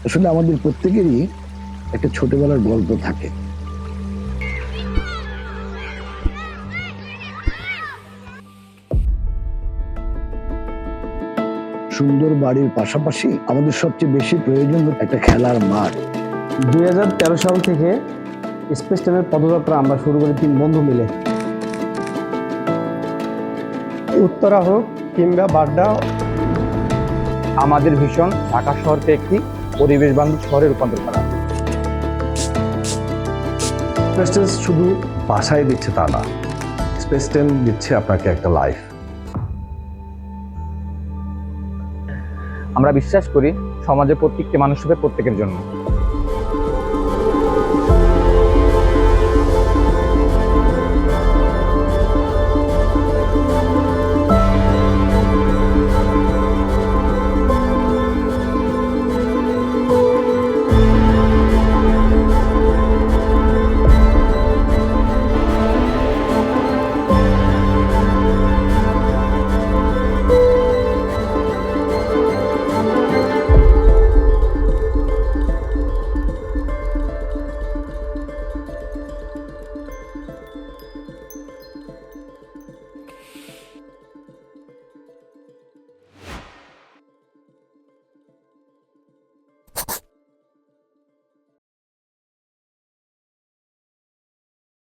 আসলে আমাদের প্রত্যেকেরই একটা ছোটবেলার গল্প থাকে। সুন্দর বাড়ির পাশাপাশি আমাদের সবচেয়ে বেশি প্রয়োজন একটা খেলার মাঠ। 2013 সাল থেকে স্পেস টাইমের পদযাত্রা আমরা শুরু করি 3 বন্ধু মিলে। উত্তরা হোক কিংবা বাড্ডা, আমাদের ভীষণ ঢাকা শহরকে একটি পরিবেশ বান্ধব শহরে রূপান্তর করা। স্পেস টেন শুধু বাসায় দিচ্ছে তা না, স্পেস টেন দিচ্ছে আপনাকে একটা লাইফ। আমরা বিশ্বাস করি সমাজের প্রত্যেকটি মানুষ হবে প্রত্যেকের জন্য।